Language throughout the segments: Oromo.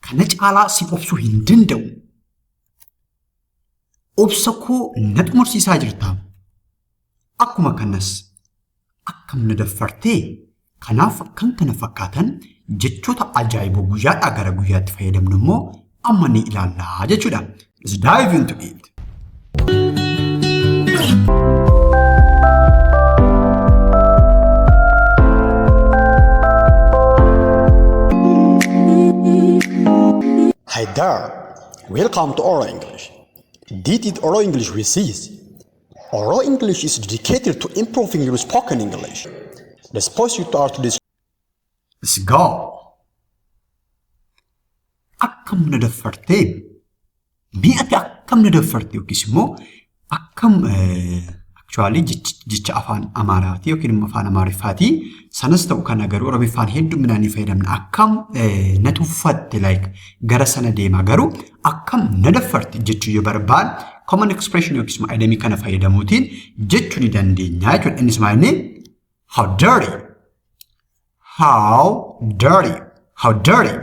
kana caalaa si obsuu hin danda'u. Obsa koo na xumursiisaa jirta. Akkuma kanas akkam na daffartee. Kanaaf kan kana fakkaatan jechoota ajaa'iboo guyyaadhaa gara guyyaatti fayyadamnu immoo amma ni ilaallaa jechuudha. Let's dive into it. Hi there, welcome to Oro English. This is Oro English with Sis. Oro English is dedicated to improving your spoken English. Let's pause you to our today's. Let's go. Akkam na daffartee. Mi'ati akkam na daffartee yookiis immoo akkam actually jecha afaan Amaaraati yookiin immoo afaan Amaariffaatii sanas ta'u kana garuu Oromiffaan hedduminaan ni fayyadamna. Akkam na tuffatte like gara sana deema garuu akkam na daffarte jechuu yoo barbaad common expression yookiis immoo idamii kana fayyadamuutiin jechuu ni dandeenya jechuudha. Innis maal inni how dirty. How dirty. How dirty.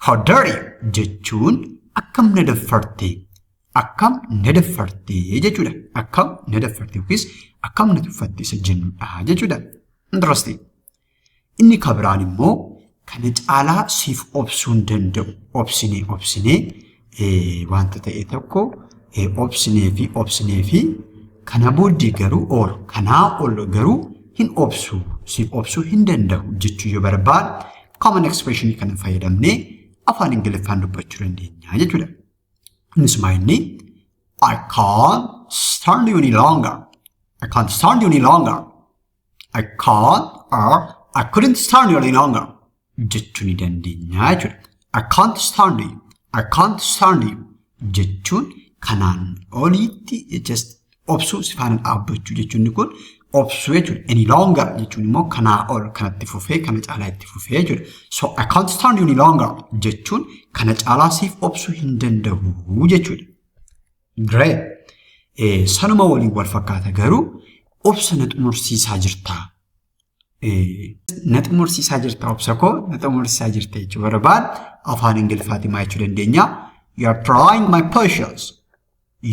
How dirty jechuun akkam na daffarte. Akkam na daffarte jechuudha. Akkam na daffarte yookiis akkam na tuffatte isa jennudha jechuudha. Interesting. Inni kabiraan immoo kana caalaa siif obsuu hin danda'u. Obsinee wanta ta'e tokko obsinee fi kana booddee garuu kanaa ol garuu hin obsu. Siif obsuu hin danda'u jechuu yoo barbaad common expression kana fayyadamnee afaan Ingiliffaan dubbachuu dandeenya jechuudha. Innis maal inni I can't stand you any longer. I can't stand you any longer. I can't or I couldn't stand you any longer jechuu ni dandeenya jechuudha. I can't stand you. I can't stand you jechuun kanaan oliitti just obsuu si faana dhaabbachuu jechuun kun obsuu jechuudha. Any longer jechuun immoo kanaa ol kanatti fufee kana caalaa itti fufee jechuudha. So I can't stand you any longer jechuun kana caalaa siif obsuu hin danda'u jechuudha. Great. Sanuma waliin wal fakkaata garuu obsa na xumursiisaa jirta. Na xumursiisaa jirta obsa koo na xumursiisaa jirta jechuu barbaad afaan Ingiliffaatiin maal jechuu dandeenya? You are trying my patience.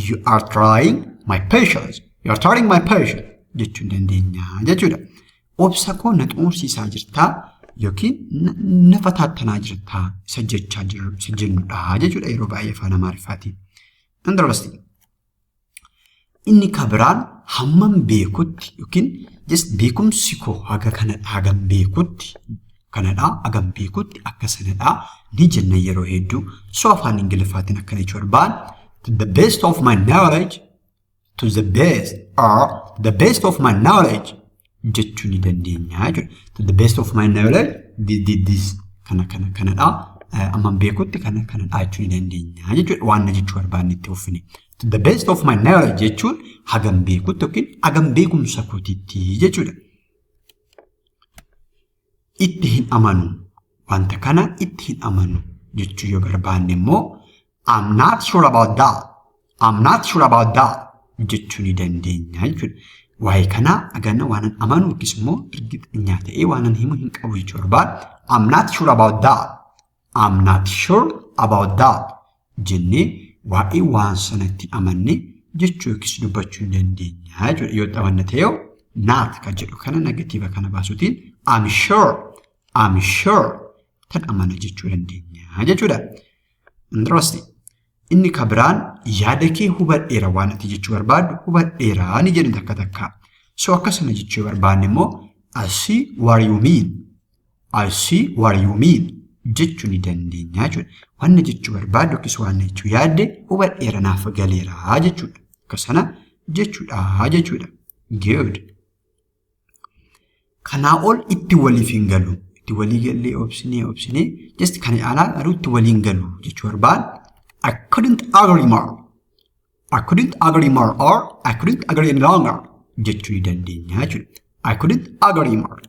You are trying my patience. You are trying my patience. Jechuu dandeenya jechuudha. Obsa koo na xumursiisaa jirta yookiin na fataattanaa jirta isa jechaa jiru isa jennudha jechuudha yeroo baay'ee afaan Amaariffaatiin. Interesting. Inni kabiraan hammam beekutti yookiin just beekumsi koo hagam beekutti kanadha hagam beekutti akka sanadha ni jenna yeroo hedduu so afaan Ingiliffaatiin akkana jechuu barbaad to the best of my knowledge. To the best or the best of my knowledge jechuu ni dandeenya jechuudha. To the best of my knowledge this kanadha amman beekutti kanadha jechuu ni dandeenya jechuudha. Waan na jechuu barbaadne itti fufne. To the best of my knowledge jechuun hagam beekutti yookiin hagam beekumsa kootiitti jechuudha. Itti hin amanu wanta kana itti hin amanu jechuu yoo barbaanne immoo I'm not sure about that. I'm not sure about that. Jechuu ni dandeenya jechuudha. Waa'ee kanaa agarna waanan amanu yookiis immoo erga ta'ee waanan himu hin qabu jechuu barbaad I'm not sure about that. I'm not sure about that jennee waa'ee waan sanatti amanne jechuu yookiis dubbachuu ni dandeenya jechuudha. Yoo xabanna ta'ee not kan jedhu kana negatiiva kana baasuutiin I'm sure tan amana jechuu dandeenya jechuudha. Interesting. Inni kabiraan yaada kee hubadheera waan ati jechuu barbaaddu hubadheera ni jedhu takka. So akkasuma jechuu barbaanne immoo I see what you mean. I see what you mean jechuu ni dandeenya jechuudha. Waan jechuu barbaaddu yookiis waan jechuu yaadde hubadheera naaf galeera jechuudha. Akkasana jechuudha. Good. Kanaa ol itti waliif hin galu. Itti walii gallee obsinee just kana caalaa garuu itti walii hin galu jechuu barbaad I couldn't agree more. I couldn't agree more or I couldn't agree any longer jechuu ni dandeenya jechuudha. I couldn't agree more.